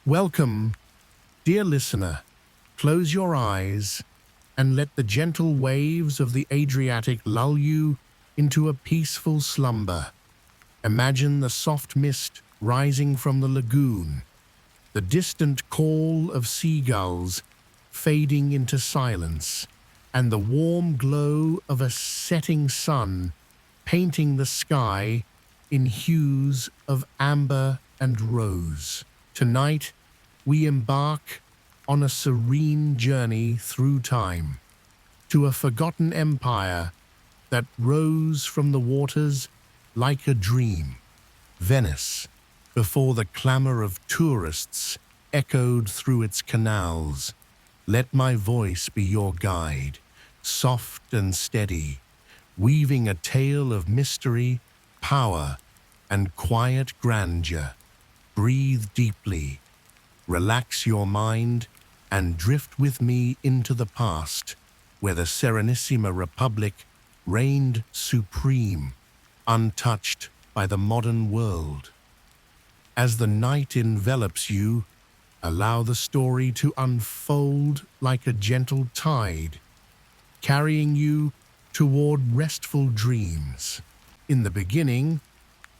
Welcome, dear listener. Close your eyes and let the gentle waves of the Adriatic lull you into a peaceful slumber. Imagine the soft mist rising from the lagoon, the distant call of seagulls fading into silence, and the warm glow of a setting sun painting the sky in hues of amber and rose. Tonight, we embark on a serene journey through time to a forgotten empire that rose from the waters like a dream. Venice, before the clamor of tourists echoed through its canals. Let my voice be your guide, soft and steady, weaving a tale of mystery, power, and quiet grandeur. Breathe deeply, relax your mind, and drift with me into the past, where the Serenissima Republic reigned supreme, untouched by the modern world. As the night envelops you, allow the story to unfold like a gentle tide, carrying you toward restful dreams. In the beginning,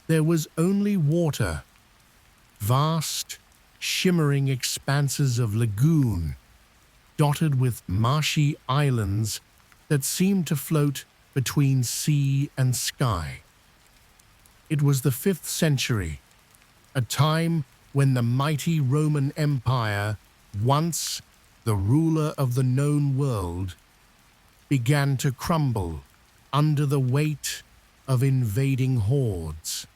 there was only water, vast, shimmering expanses of lagoon, dotted with marshy islands that seemed to float between sea and sky. It was the 5th century, a time when the mighty Roman Empire, once the ruler of the known world, began to crumble under the weight of invading hordes.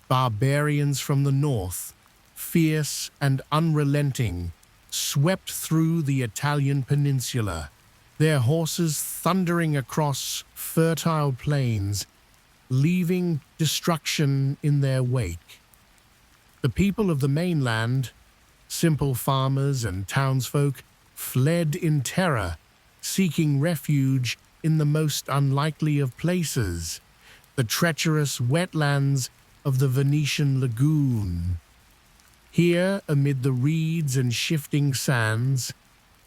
Barbarians from the north, fierce and unrelenting, swept through the Italian peninsula, their horses thundering across fertile plains, leaving destruction in their wake. The people of the mainland, simple farmers and townsfolk, fled in terror, seeking refuge in the most unlikely of places, the treacherous wetlands of the Venetian lagoon. Here, amid the reeds and shifting sands,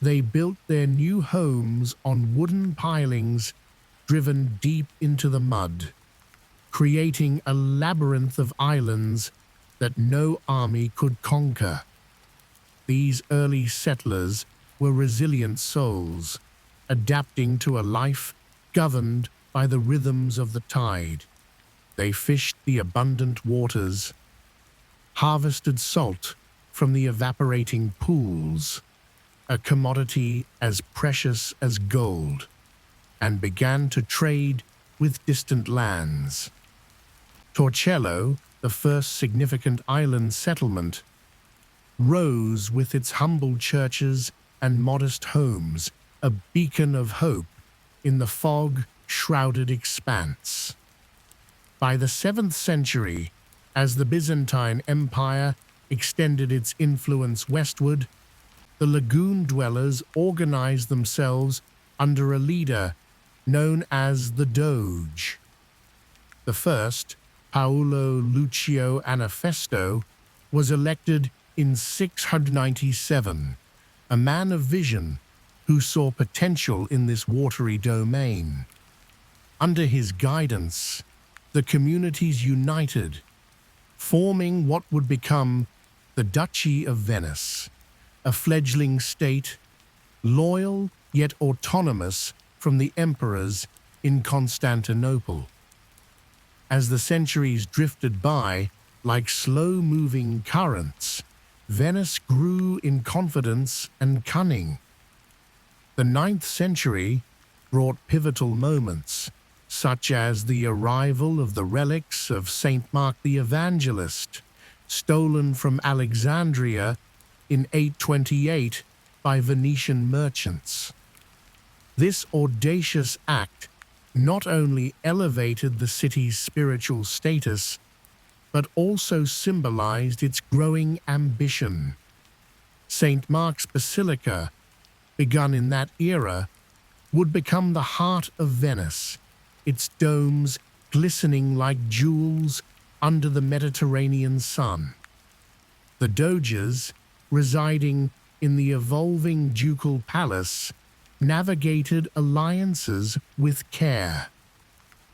they built their new homes on wooden pilings driven deep into the mud, creating a labyrinth of islands that no army could conquer. These early settlers were resilient souls, adapting to a life governed by the rhythms of the tide. They fished the abundant waters, harvested salt from the evaporating pools, a commodity as precious as gold, and began to trade with distant lands. Torcello, the first significant island settlement, rose with its humble churches and modest homes, a beacon of hope in the fog-shrouded expanse. By the 7th century, as the Byzantine Empire extended its influence westward, the lagoon dwellers organized themselves under a leader known as the Doge. The first, Paolo Lucio Anafesto, was elected in 697, a man of vision who saw potential in this watery domain. Under his guidance, the communities united, forming what would become the Duchy of Venice, a fledgling state, loyal yet autonomous from the emperors in Constantinople. As the centuries drifted by, like slow-moving currents, Venice grew in confidence and cunning. The 9th century brought pivotal moments, such as the arrival of the relics of Saint Mark the Evangelist, stolen from Alexandria in 828 by Venetian merchants. This audacious act not only elevated the city's spiritual status, but also symbolized its growing ambition. St. Mark's Basilica, begun in that era, would become the heart of Venice, its domes glistening like jewels under the Mediterranean sun. The Doges, residing in the evolving ducal palace, navigated alliances with care.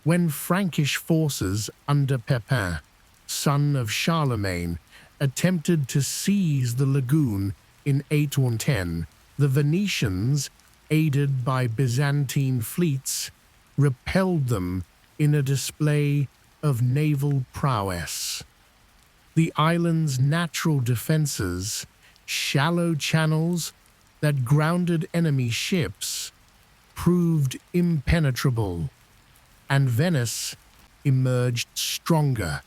When Frankish forces under Pepin, son of Charlemagne, attempted to seize the lagoon in 810, the Venetians, aided by Byzantine fleets, repelled them in a display of naval prowess. The island's natural defenses, shallow channels that grounded enemy ships, proved impenetrable, and Venice emerged stronger,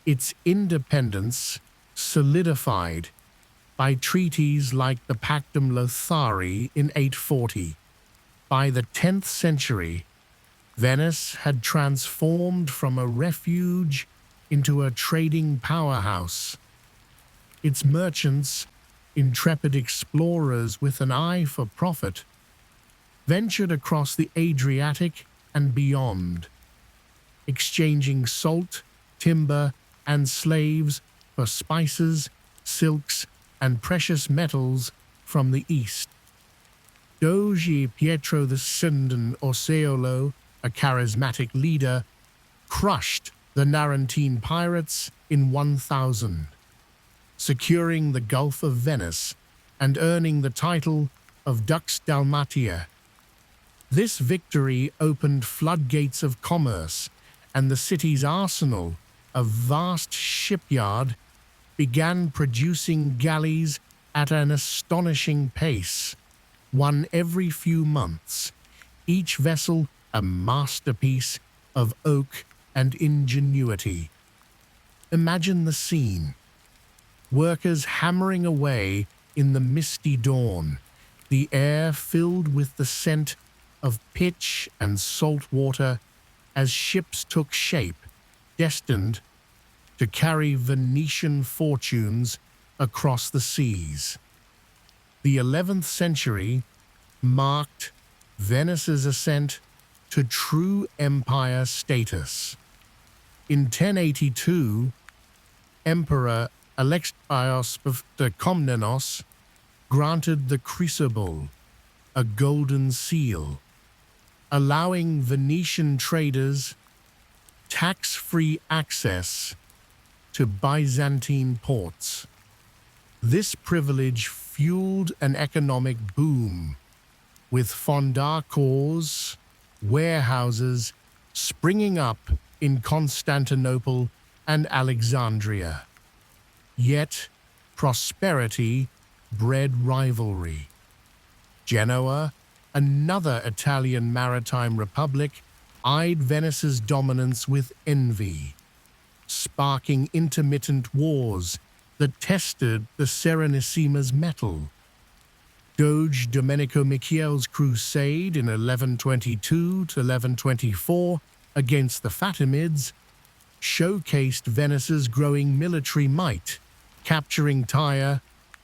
its independence solidified by treaties like the Pactum Lothari in 840. By the 10th century, Venice had transformed from a refuge into a trading powerhouse. Its merchants, intrepid explorers with an eye for profit, ventured across the Adriatic and beyond, exchanging salt, timber, and slaves for spices, silks, and precious metals from the east. Doge Pietro II Orseolo, a charismatic leader, crushed the Narentine pirates in 1000, securing the Gulf of Venice and earning the title of Dux Dalmatia. This victory opened floodgates of commerce, and the city's arsenal, a vast shipyard, began producing galleys at an astonishing pace, one every few months, each vessel a masterpiece of oak and ingenuity. Imagine the scene. Workers hammering away in the misty dawn, the air filled with the scent of pitch and salt water as ships took shape, destined to carry Venetian fortunes across the seas. The 11th century marked Venice's ascent to true empire status. In 1082, Emperor Alexios de Komnenos granted the Chrysobul, a golden seal, allowing Venetian traders tax-free access to Byzantine ports. This privilege fueled an economic boom, with fondarkors, warehouses, springing up in Constantinople and Alexandria. Yet, prosperity bred rivalry. Genoa, another Italian maritime republic, eyed Venice's dominance with envy, sparking intermittent wars that tested the Serenissimo's mettle. Doge Domenico Michiel's crusade in 1122 to 1124 against the Fatimids showcased Venice's growing military might, capturing Tyre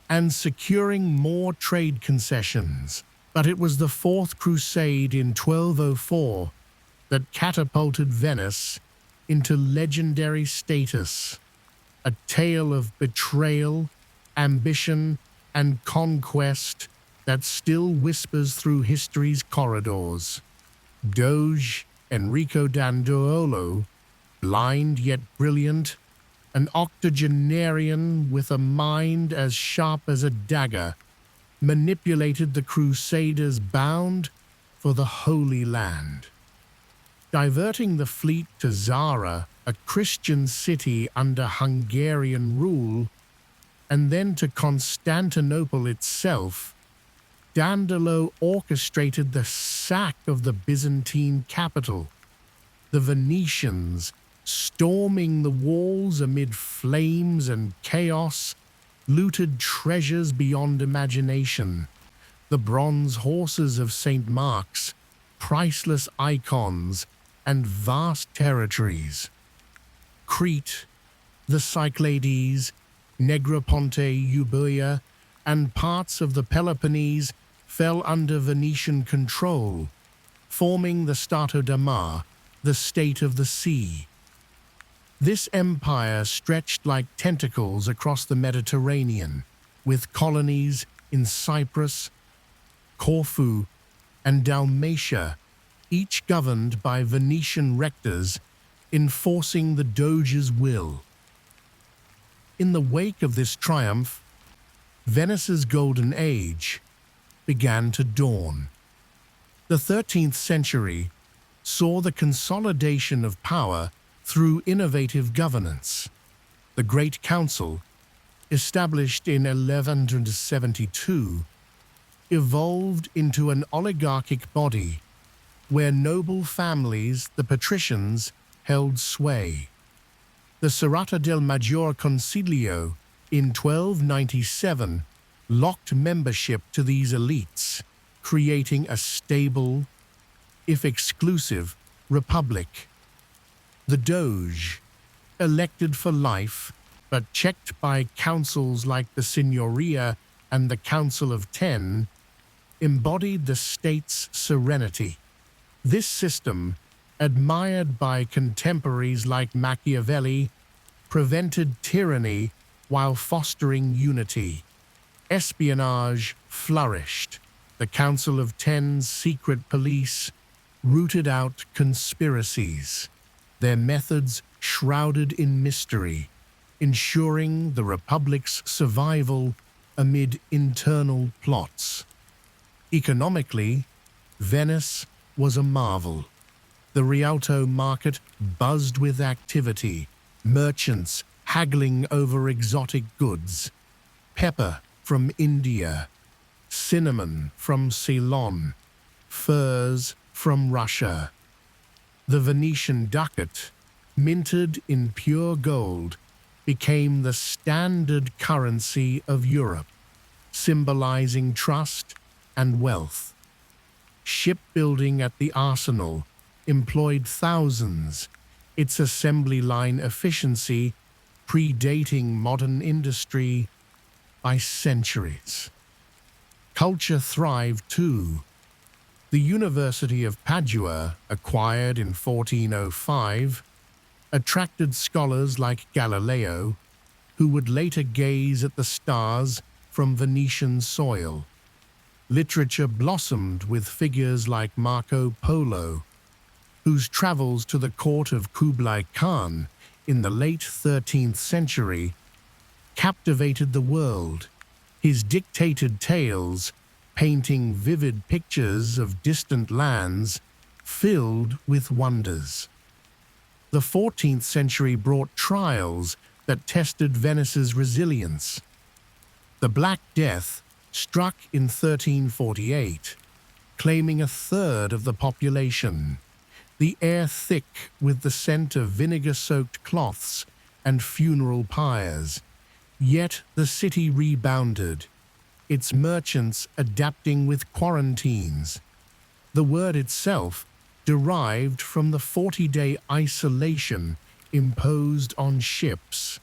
and securing more trade concessions. But it was the Fourth Crusade in 1204 that catapulted Venice into legendary status, a tale of betrayal, ambition, and conquest that still whispers through history's corridors. Doge Enrico Dandolo, blind yet brilliant, an octogenarian with a mind as sharp as a dagger, manipulated the Crusaders bound for the Holy Land. Diverting the fleet to Zara, a Christian city under Hungarian rule, and then to Constantinople itself, Dandolo orchestrated the sack of the Byzantine capital. The Venetians, storming the walls amid flames and chaos, looted treasures beyond imagination. The bronze horses of St. Mark's, priceless icons, and vast territories. Crete, the Cyclades, Negroponte, Euboea, and parts of the Peloponnese fell under Venetian control, forming the Stato da Mar, the state of the sea. This empire stretched like tentacles across the Mediterranean, with colonies in Cyprus, Corfu, and Dalmatia, each governed by Venetian rectors enforcing the Doge's will. In the wake of this triumph, Venice's golden age began to dawn. The 13th century saw the consolidation of power through innovative governance. The Great Council, established in 1172, evolved into an oligarchic body where noble families, the patricians, held sway. The Serrata del Maggior Concilio in 1297 locked membership to these elites, creating a stable, if exclusive, republic. The Doge, elected for life, but checked by councils like the Signoria and the Council of Ten, embodied the state's serenity. This system, admired by contemporaries like Machiavelli, prevented tyranny while fostering unity. Espionage flourished. The Council of Ten's secret police rooted out conspiracies, their methods shrouded in mystery, ensuring the Republic's survival amid internal plots. Economically, Venice was a marvel. The Rialto market buzzed with activity, merchants haggling over exotic goods, pepper from India, cinnamon from Ceylon, furs from Russia. The Venetian ducat, minted in pure gold, became the standard currency of Europe, symbolizing trust and wealth. Shipbuilding at the arsenal employed thousands, its assembly line efficiency predating modern industry by centuries. Culture thrived too. The University of Padua, acquired in 1405, attracted scholars like Galileo, who would later gaze at the stars from Venetian soil. Literature blossomed with figures like Marco Polo, whose travels to the court of Kublai Khan in the late 13th century captivated the world, his dictated tales painting vivid pictures of distant lands filled with wonders. The 14th century brought trials that tested Venice's resilience. The Black Death struck in 1348, claiming a third of the population, the air thick with the scent of vinegar-soaked cloths and funeral pyres. Yet the city rebounded, its merchants adapting with quarantines. The word itself derived from the 40-day isolation imposed on ships.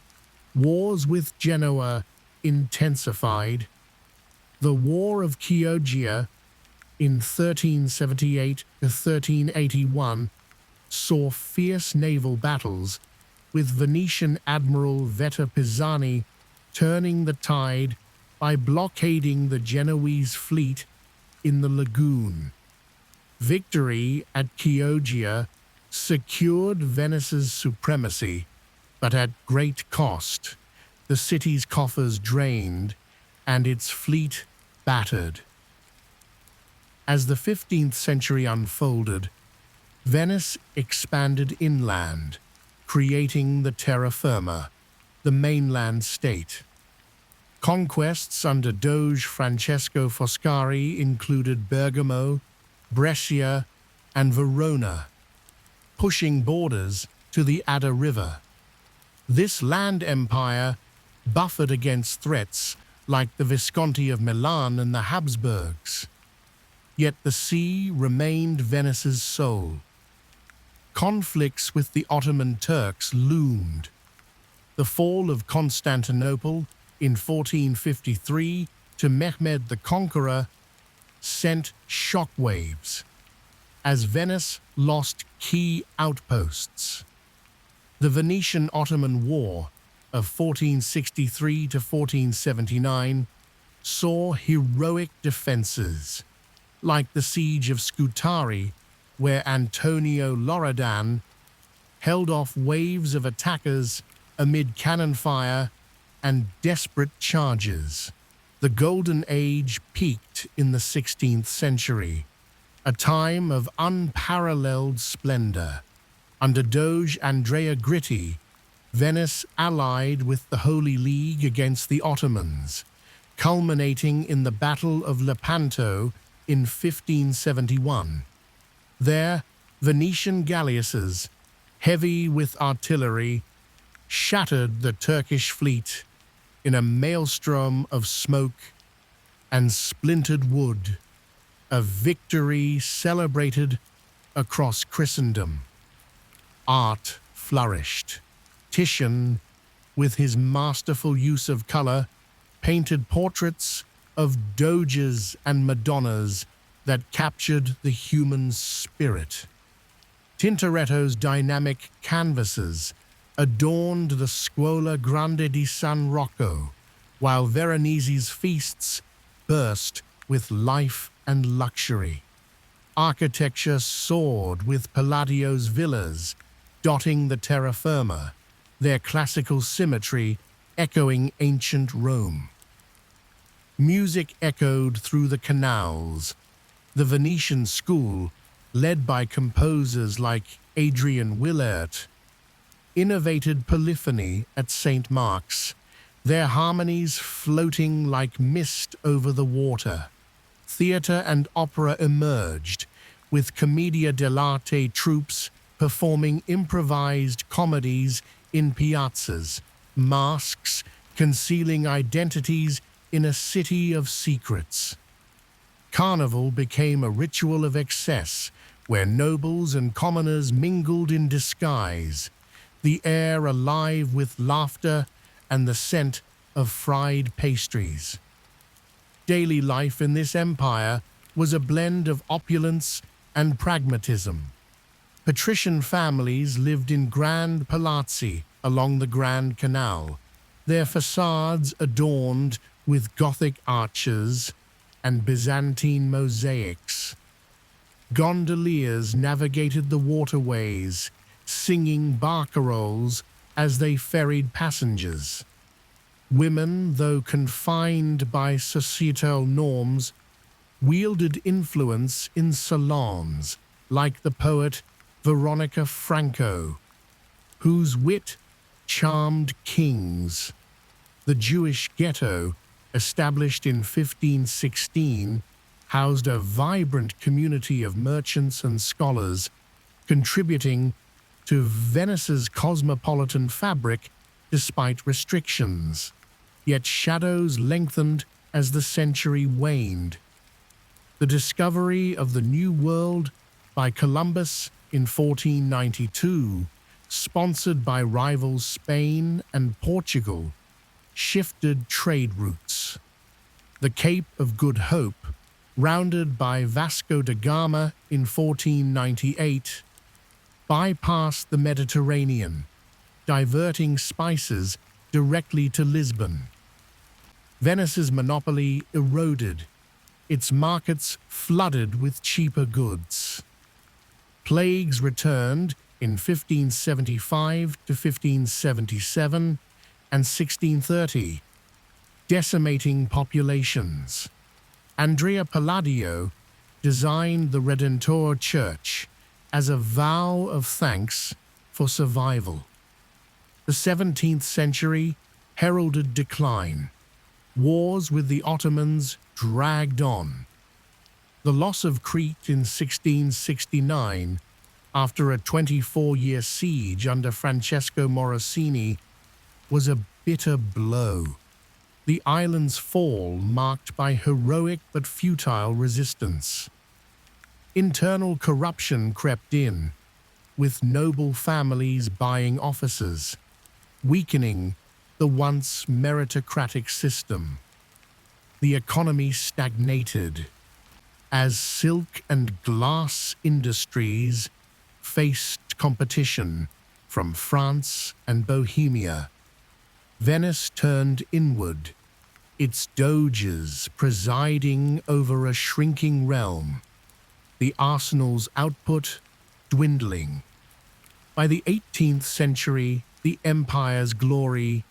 Wars with Genoa intensified. The War of Chioggia in 1378 to 1381 saw fierce naval battles, with Venetian Admiral Vetta Pisani turning the tide by blockading the Genoese fleet in the lagoon. Victory at Chioggia secured Venice's supremacy, but at great cost. The city's coffers drained and its fleet battered. As the 15th century unfolded, Venice expanded inland, creating the terra firma, the mainland state. Conquests under Doge Francesco Foscari included Bergamo, Brescia, and Verona, pushing borders to the Adda River. This land empire buffered against threats like the Visconti of Milan and the Habsburgs. Yet the sea remained Venice's soul. Conflicts with the Ottoman Turks loomed. The fall of Constantinople in 1453 to Mehmed the Conqueror sent shockwaves as Venice lost key outposts. The Venetian-Ottoman War of 1463 to 1479 saw heroic defenses, like the siege of Scutari, where Antonio Loredan held off waves of attackers amid cannon fire and desperate charges. The Golden Age peaked in the 16th century, a time of unparalleled splendor. Under Doge Andrea Gritti, Venice allied with the Holy League against the Ottomans, culminating in the Battle of Lepanto in 1571. There, Venetian galleasses, heavy with artillery, shattered the Turkish fleet in a maelstrom of smoke and splintered wood, a victory celebrated across Christendom. Art flourished. Titian, with his masterful use of color, painted portraits of doges and madonnas that captured the human spirit. Tintoretto's dynamic canvases adorned the Scuola Grande di San Rocco, while Veronese's feasts burst with life and luxury. Architecture soared with Palladio's villas dotting the terra firma, their classical symmetry echoing ancient Rome. Music echoed through the canals. The Venetian school, led by composers like Adrian Willaert, innovated polyphony at St. Mark's, their harmonies floating like mist over the water. Theatre and opera emerged, with Commedia dell'arte troupes performing improvised comedies in piazzas, masks concealing identities in a city of secrets. Carnival became a ritual of excess, where nobles and commoners mingled in disguise, the air alive with laughter and the scent of fried pastries. Daily life in this empire was a blend of opulence and pragmatism. Patrician families lived in grand palazzi along the Grand Canal, their facades adorned with Gothic arches and Byzantine mosaics. Gondoliers navigated the waterways, singing barcaroles as they ferried passengers. Women, though confined by societal norms, wielded influence in salons, like the poet Veronica Franco, whose wit charmed kings. The Jewish ghetto, established in 1516, housed a vibrant community of merchants and scholars, contributing to Venice's cosmopolitan fabric despite restrictions. Yet shadows lengthened as the century waned. The discovery of the New World by Columbus in 1492, sponsored by rivals Spain and Portugal, shifted trade routes. The Cape of Good Hope, rounded by Vasco da Gama in 1498, bypassed the Mediterranean, diverting spices directly to Lisbon. Venice's monopoly eroded, its markets flooded with cheaper goods. Plagues returned in 1575 to 1577 and 1630, decimating populations. Andrea Palladio designed the Redentor Church as a vow of thanks for survival. The 17th century heralded decline. Wars with the Ottomans dragged on. The loss of Crete in 1669, after a 24-year siege under Francesco Morosini, was a bitter blow. The island's fall marked by heroic but futile resistance. Internal corruption crept in, with noble families buying offices, weakening the once meritocratic system. The economy stagnated as silk and glass industries faced competition from France and Bohemia. Venice turned inward, its doges presiding over a shrinking realm, the arsenal's output dwindling. By the 18th century, the empire's glory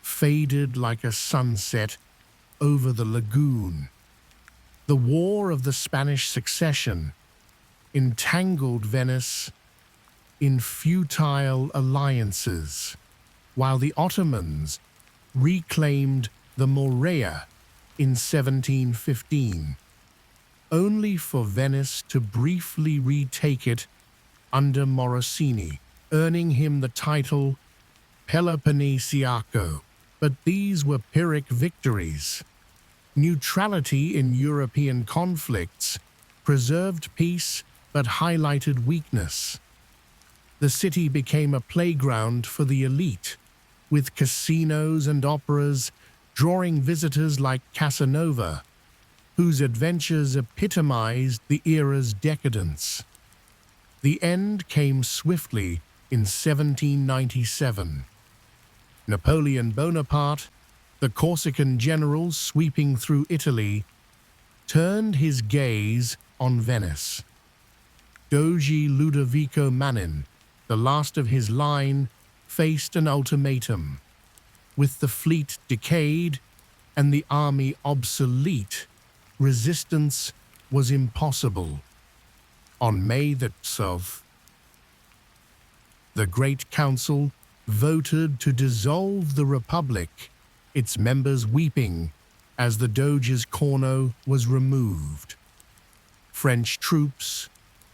faded like a sunset over the lagoon. The War of the Spanish Succession entangled Venice in futile alliances, while the Ottomans reclaimed the Morea in 1715, only for Venice to briefly retake it under Morosini, earning him the title Peloponnesiaco. But these were Pyrrhic victories. Neutrality in European conflicts preserved peace but highlighted weakness. The city became a playground for the elite, with casinos and operas drawing visitors like Casanova, whose adventures epitomized the era's decadence. The end came swiftly in 1797. Napoleon Bonaparte, the Corsican general sweeping through Italy, turned his gaze on Venice. Doge Ludovico Manin, the last of his line, faced an ultimatum. With the fleet decayed and the army obsolete, resistance was impossible. On May the 12th, the Great Council voted to dissolve the Republic, its members weeping as the Doge's corno was removed. French troops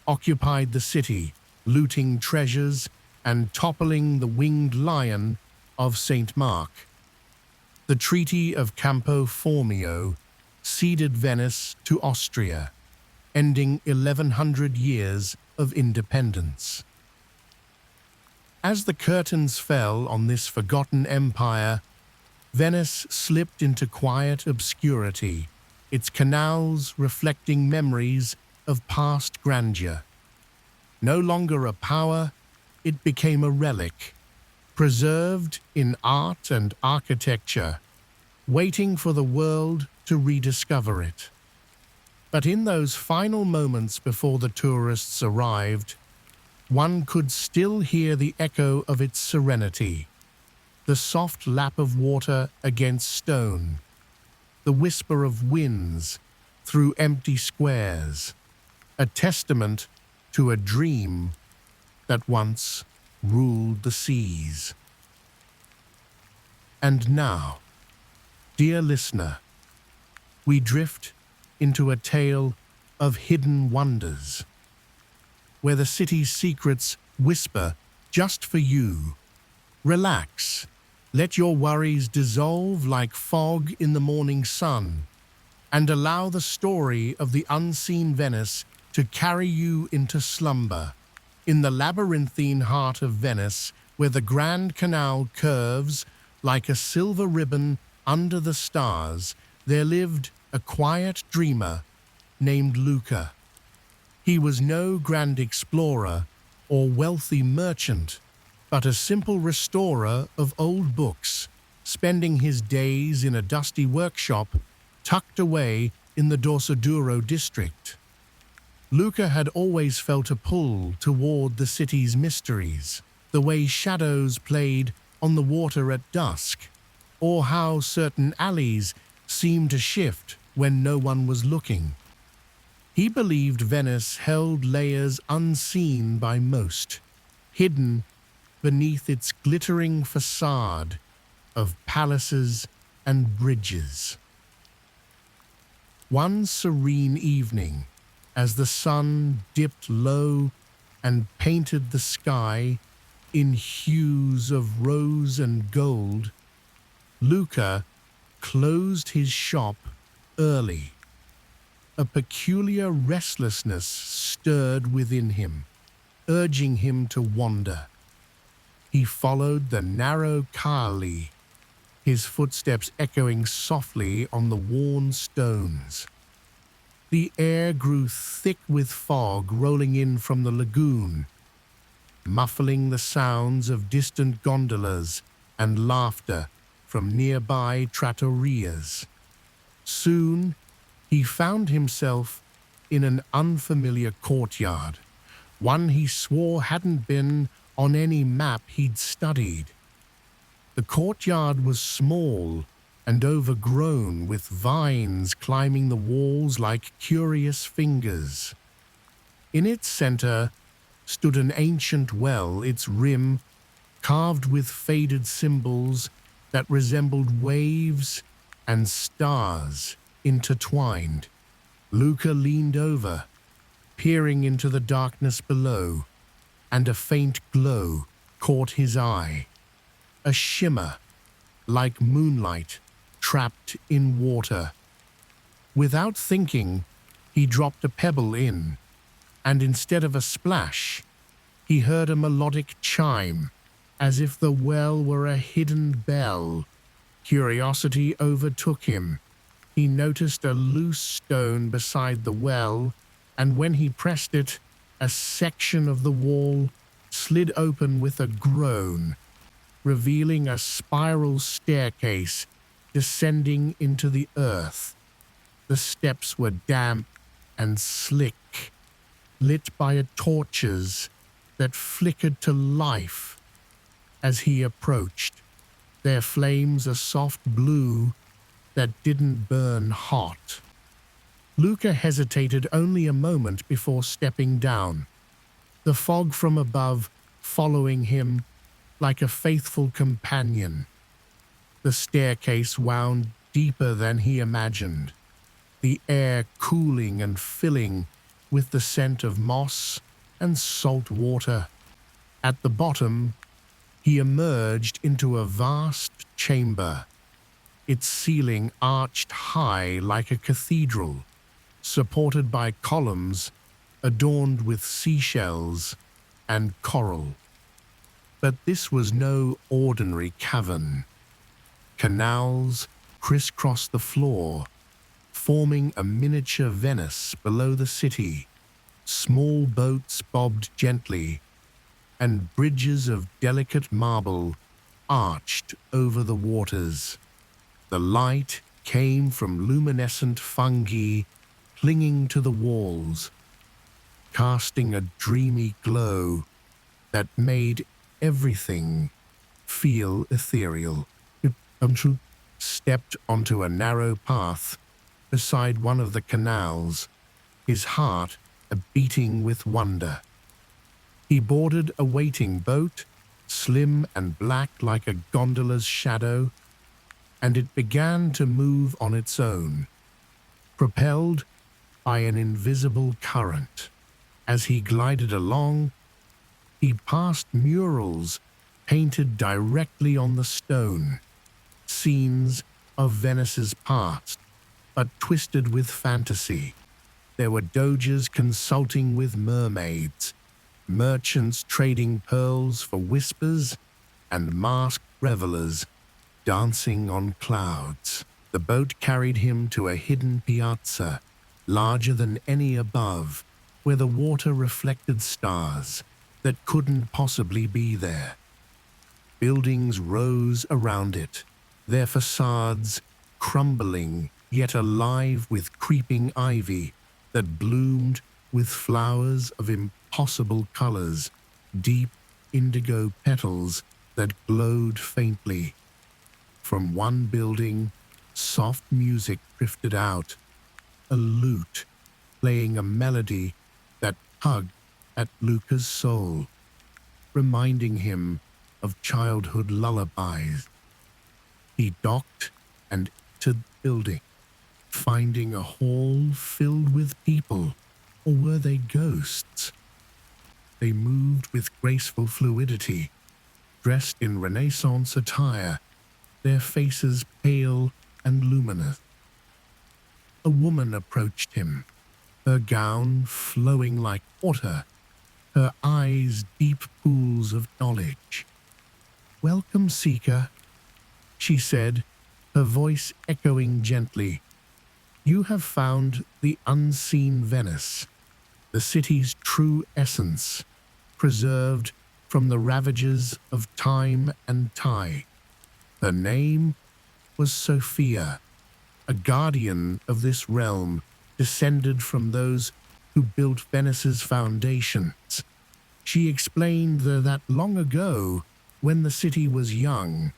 occupied the city, looting treasures and toppling the winged lion of St. Mark. The Treaty of Campo Formio ceded Venice to Austria, ending 1100 years of independence. As the curtains fell on this forgotten empire, Venice slipped into quiet obscurity, its canals reflecting memories of past grandeur. No longer a power, it became a relic, preserved in art and architecture, waiting for the world to rediscover it. But in those final moments before the tourists arrived, one could still hear the echo of its serenity, the soft lap of water against stone, the whisper of winds through empty squares, a testament to a dream that once ruled the seas. And now, dear listener, we drift into a tale of hidden wonders, where the city's secrets whisper just for you. Relax, let your worries dissolve like fog in the morning sun, and allow the story of the unseen Venice to carry you into slumber. In the labyrinthine heart of Venice, where the Grand Canal curves like a silver ribbon under the stars, there lived a quiet dreamer named Luca. He was no grand explorer or wealthy merchant, but a simple restorer of old books, spending his days in a dusty workshop tucked away in the Dorsoduro district. Luca had always felt a pull toward the city's mysteries, the way shadows played on the water at dusk, or how certain alleys seemed to shift when no one was looking. He believed Venice held layers unseen by most, hidden beneath its glittering facade of palaces and bridges. One serene evening, as the sun dipped low and painted the sky in hues of rose and gold, Luca closed his shop early. A peculiar restlessness stirred within him, urging him to wander. He followed the narrow calle, his footsteps echoing softly on the worn stones. The air grew thick with fog rolling in from the lagoon, muffling the sounds of distant gondolas and laughter from nearby trattorias. Soon, he found himself in an unfamiliar courtyard, one he swore hadn't been on any map he'd studied. The courtyard was small and overgrown, with vines climbing the walls like curious fingers. In its center stood an ancient well, its rim carved with faded symbols that resembled waves and stars intertwined. Luca leaned over, peering into the darkness below, and a faint glow caught his eye. A shimmer, like moonlight, trapped in water. Without thinking, he dropped a pebble in, and instead of a splash, he heard a melodic chime, as if the well were a hidden bell. Curiosity overtook him. He noticed a loose stone beside the well, and when he pressed it, a section of the wall slid open with a groan, revealing a spiral staircase descending into the earth. The steps were damp and slick, lit by torches that flickered to life as he approached, their flames a soft blue that didn't burn hot. Luca hesitated only a moment before stepping down, the fog from above following him like a faithful companion. The staircase wound deeper than he imagined, the air cooling and filling with the scent of moss and salt water. At the bottom, he emerged into a vast chamber, its ceiling arched high like a cathedral, supported by columns adorned with seashells and coral. But this was no ordinary cavern. Canals crisscrossed the floor, forming a miniature Venice below the city. Small boats bobbed gently, and bridges of delicate marble arched over the waters. The light came from luminescent fungi clinging to the walls, casting a dreamy glow that made everything feel ethereal. Amshu stepped onto a narrow path beside one of the canals, his heart beating with wonder. He boarded a waiting boat, slim and black like a gondola's shadow, and it began to move on its own, propelled by an invisible current. As he glided along, he passed murals painted directly on the stone, scenes of Venice's past, but twisted with fantasy. There were doges consulting with mermaids, merchants trading pearls for whispers, and masked revelers dancing on clouds. The boat carried him to a hidden piazza, larger than any above, where the water reflected stars that couldn't possibly be there. Buildings rose around it, their facades crumbling yet alive with creeping ivy that bloomed with flowers of impossible colors, deep indigo petals that glowed faintly. From one building, soft music drifted out, a lute playing a melody that tugged at Luca's soul, reminding him of childhood lullabies. He docked and entered the building, finding a hall filled with people, or were they ghosts? They moved with graceful fluidity, dressed in Renaissance attire, their faces pale and luminous. A woman approached him, her gown flowing like water, her eyes deep pools of knowledge. "Welcome, seeker," she said, her voice echoing gently. "You have found the unseen Venice, the city's true essence, preserved from the ravages of time and tide." Her name was Sophia, a guardian of this realm, descended from those who built Venice's foundations. She explained that long ago, when the city was young,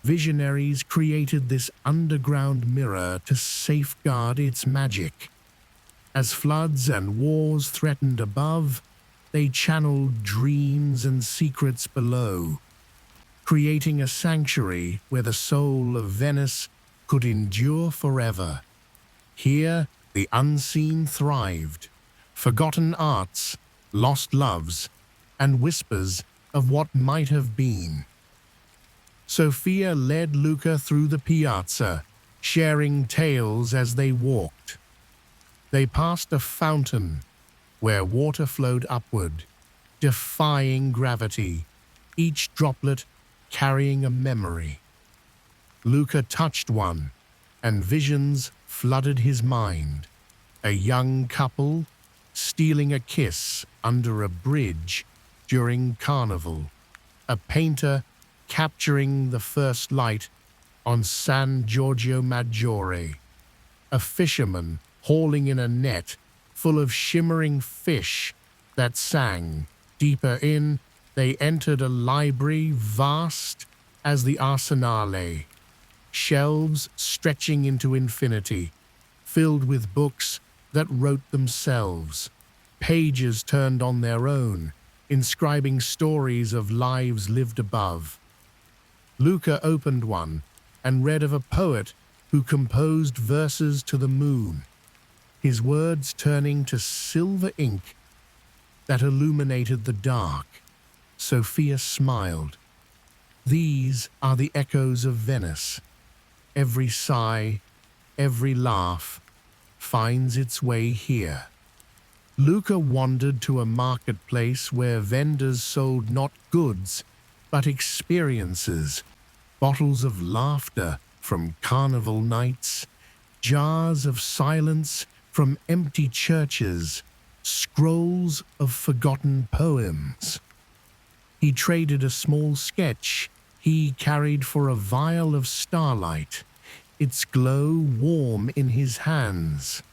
visionaries created this underground mirror to safeguard its magic. As floods and wars threatened above, they channeled dreams and secrets below, creating a sanctuary where the soul of Venice could endure forever. Here, the unseen thrived, forgotten arts, lost loves, and whispers of what might have been. Sophia led Luca through the piazza, sharing tales as they walked. They passed a fountain where water flowed upward, defying gravity, each droplet carrying a memory. Luca touched one, and visions flooded his mind. A young couple stealing a kiss under a bridge during carnival, a painter capturing the first light on San Giorgio Maggiore, a fisherman hauling in a net full of shimmering fish that sang. Deeper in, they entered a library vast as the Arsenale, shelves stretching into infinity, filled with books that wrote themselves, pages turned on their own, inscribing stories of lives lived above. Luca opened one and read of a poet who composed verses to the moon, his words turning to silver ink that illuminated the dark. Sophia smiled. These are the echoes of Venice. Every sigh, every laugh finds its way here. Luca wandered to a marketplace where vendors sold not goods, but experiences, bottles of laughter from carnival nights, jars of silence from empty churches, scrolls of forgotten poems. He traded a small sketch he carried for a vial of starlight, its glow warm in his hands.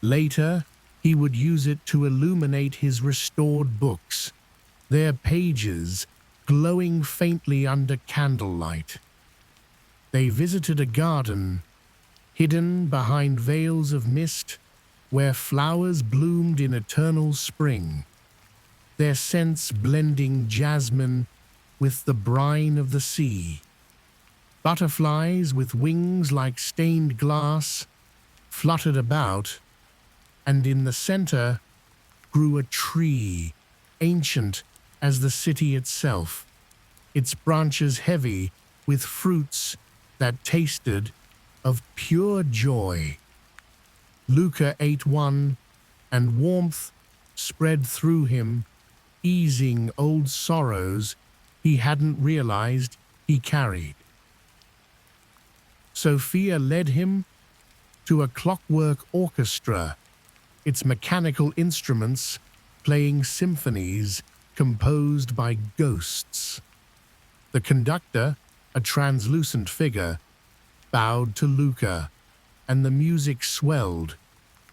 Later, he would use it to illuminate his restored books, their pages glowing faintly under candlelight. They visited a garden hidden behind veils of mist where flowers bloomed in eternal spring, their scents blending jasmine with the brine of the sea. Butterflies with wings like stained glass fluttered about, and in the center grew a tree, ancient as the city itself, its branches heavy with fruits that tasted of pure joy. Luca ate one, and warmth spread through him, easing old sorrows he hadn't realized he carried. Sophia led him to a clockwork orchestra, its mechanical instruments playing symphonies composed by ghosts. The conductor, a translucent figure, bowed to Luca, and the music swelled,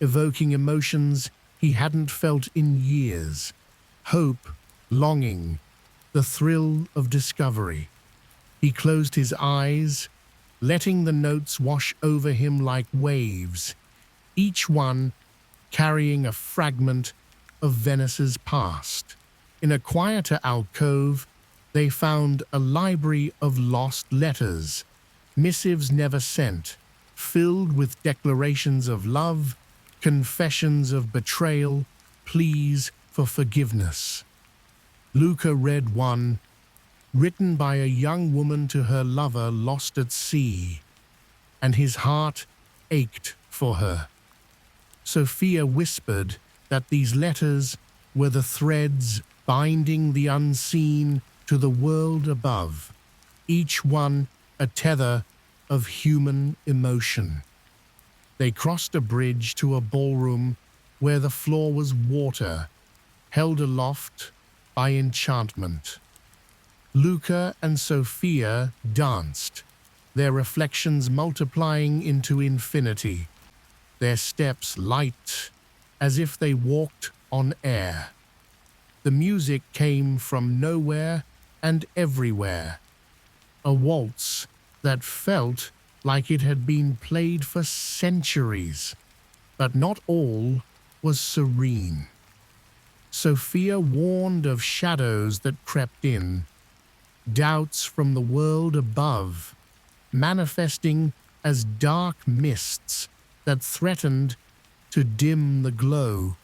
evoking emotions he hadn't felt in years: hope, longing, the thrill of discovery. He closed his eyes, letting the notes wash over him like waves, each one carrying a fragment of Venice's past. In a quieter alcove, they found a library of lost letters, missives never sent, filled with declarations of love, confessions of betrayal, pleas for forgiveness. Luca read one, written by a young woman to her lover lost at sea, and his heart ached for her. Sophia whispered that these letters were the threads binding the unseen to the world above, each one a tether of human emotion. They crossed a bridge to a ballroom where the floor was water, held aloft by enchantment. Luca and Sophia danced, their reflections multiplying into infinity, their steps light as if they walked on air. The music came from nowhere and everywhere, a waltz that felt like it had been played for centuries. But not all was serene. Sophia warned of shadows that crept in, doubts from the world above, manifesting as dark mists that threatened to dim the glow.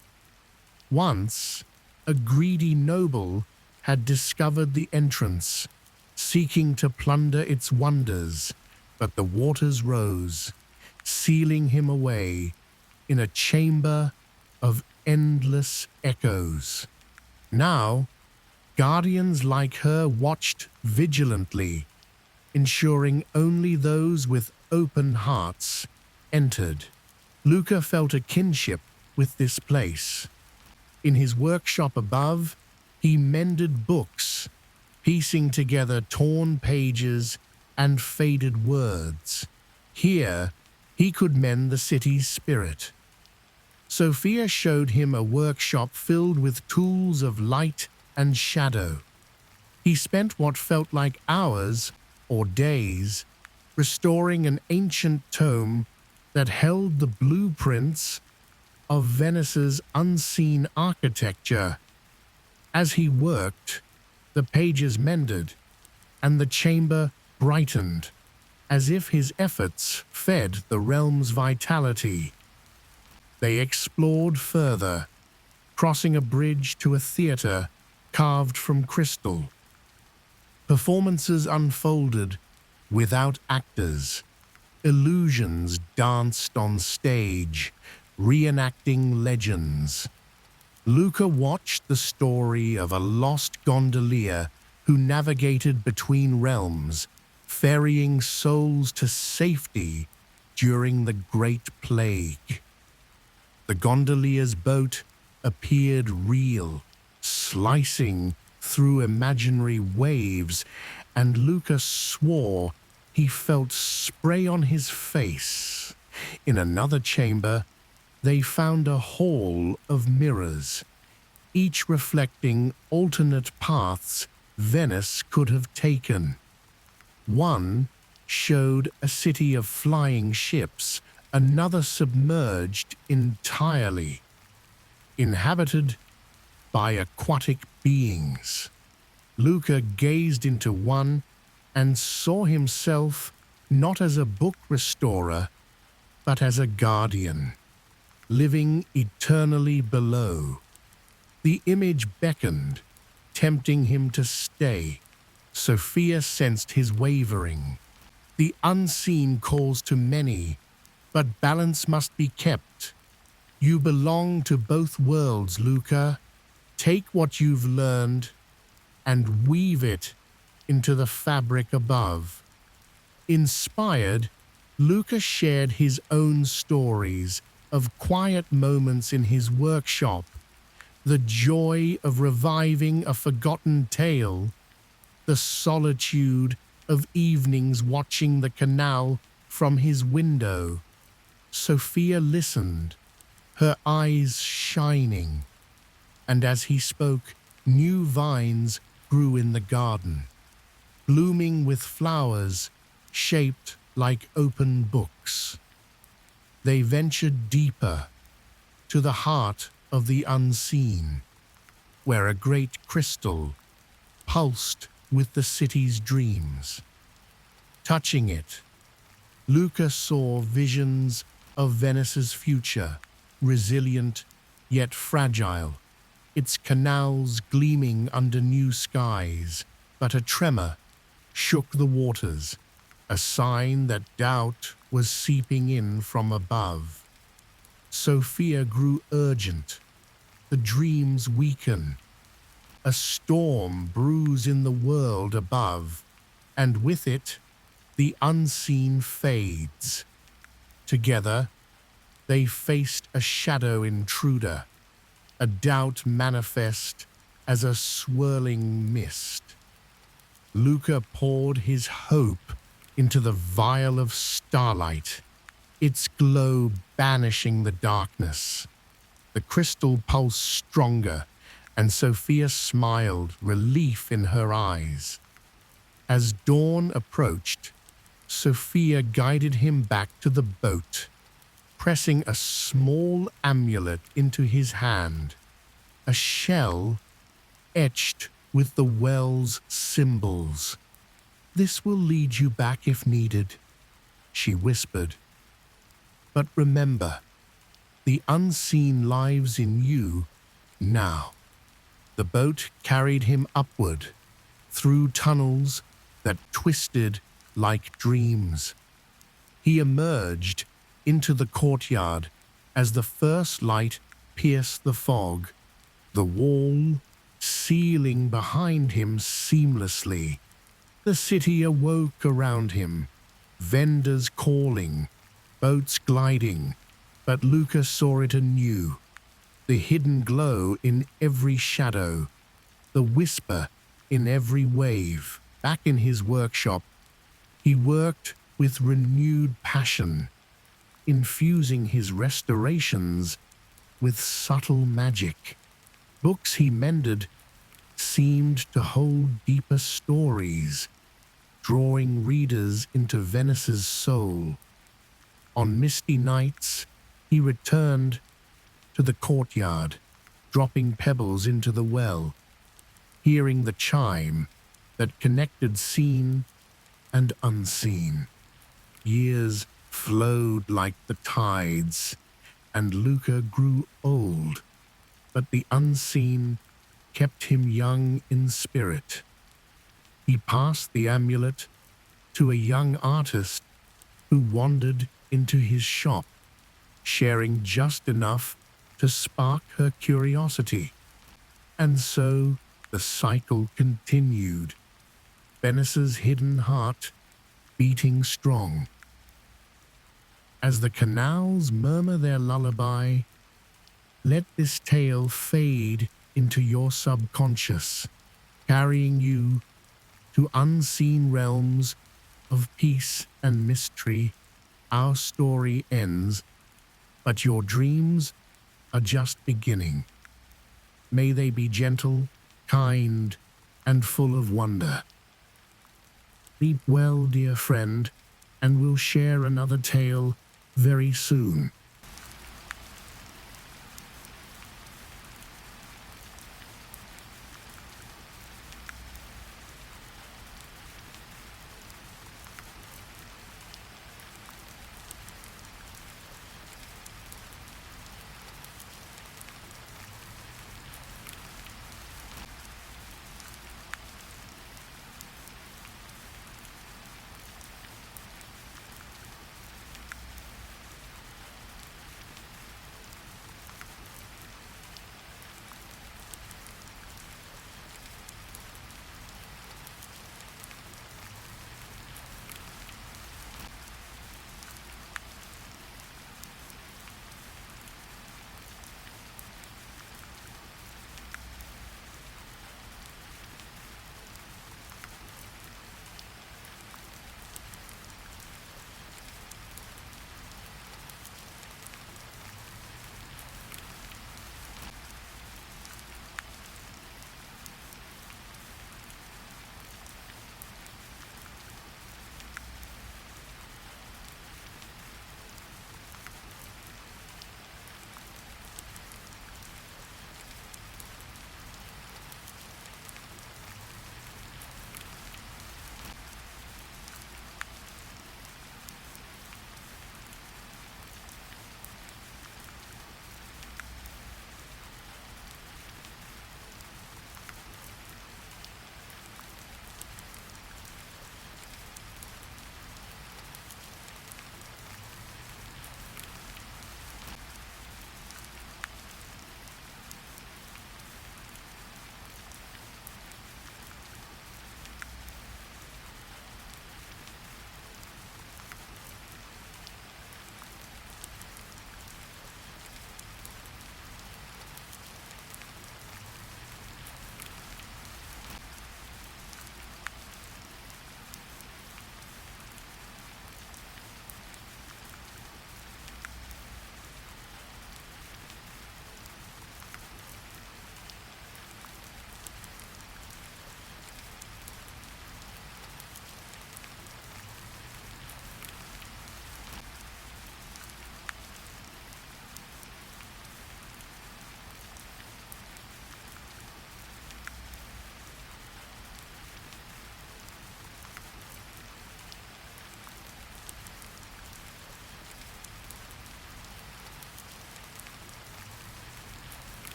Once, a greedy noble had discovered the entrance, seeking to plunder its wonders, but the waters rose, sealing him away in a chamber of endless echoes. Now, guardians like her watched vigilantly, ensuring only those with open hearts entered. Luca felt a kinship with this place. In his workshop above, he mended books, piecing together torn pages and faded words. Here, he could mend the city's spirit. Sophia showed him a workshop filled with tools of light and shadow. He spent what felt like hours or days restoring an ancient tome that held the blueprints of Venice's unseen architecture. As he worked, the pages mended and the chamber brightened, as if his efforts fed the realm's vitality. They explored further, crossing a bridge to a theater carved from crystal. Performances unfolded without actors. Illusions danced on stage, reenacting legends. Luca watched the story of a lost gondolier who navigated between realms, ferrying souls to safety during the Great Plague. The gondolier's boat appeared real, slicing through imaginary waves, and Luca swore he felt spray on his face. In another chamber, they found a hall of mirrors, each reflecting alternate paths Venice could have taken. One showed a city of flying ships, another submerged entirely, inhabited by aquatic beings. Luca gazed into one and saw himself not as a book restorer, but as a guardian, living eternally below. The image beckoned, tempting him to stay. Sophia sensed his wavering. The unseen calls to many, but balance must be kept. You belong to both worlds, Luca. Take what you've learned and weave it into the fabric above. Inspired, Luca shared his own stories of quiet moments in his workshop, the joy of reviving a forgotten tale, the solitude of evenings watching the canal from his window. Sophia listened, her eyes shining, and as he spoke, new vines grew in the garden, blooming with flowers shaped like open books. They ventured deeper, to the heart of the unseen, where a great crystal pulsed with the city's dreams. Touching it, Luca saw visions of Venice's future, resilient yet fragile, its canals gleaming under new skies. But a tremor shook the waters, a sign that doubt was seeping in from above. Sophia grew urgent, the dreams weaken. A storm brews in the world above, and with it, the unseen fades. Together, they faced a shadow intruder, a doubt manifest as a swirling mist. Luca poured his hope into the vial of starlight, its glow banishing the darkness. The crystal pulsed stronger, and Sophia smiled, relief in her eyes. As dawn approached, Sophia guided him back to the boat, pressing a small amulet into his hand, a shell etched with the well's symbols. "This will lead you back if needed," she whispered. "But remember, the unseen lives in you now." The boat carried him upward, through tunnels that twisted like dreams. He emerged into the courtyard as the first light pierced the fog, the wall sealing behind him seamlessly. The city awoke around him, vendors calling, boats gliding, but Luca saw it anew. The hidden glow in every shadow, the whisper in every wave. Back in his workshop, he worked with renewed passion, infusing his restorations with subtle magic. Books he mended seemed to hold deeper stories, drawing readers into Venice's soul. On misty nights, he returned to the courtyard, dropping pebbles into the well, hearing the chime that connected seen and unseen. Years flowed like the tides, and Luca grew old, but the unseen kept him young in spirit. He passed the amulet to a young artist who wandered into his shop, sharing just enough to spark her curiosity. And so the cycle continued, Venice's hidden heart beating strong. As the canals murmur their lullaby, let this tale fade into your subconscious, carrying you to unseen realms of peace and mystery. Our story ends, but your dreams are just beginning. May they be gentle, kind, and full of wonder. Sleep well, dear friend, and we'll share another tale very soon.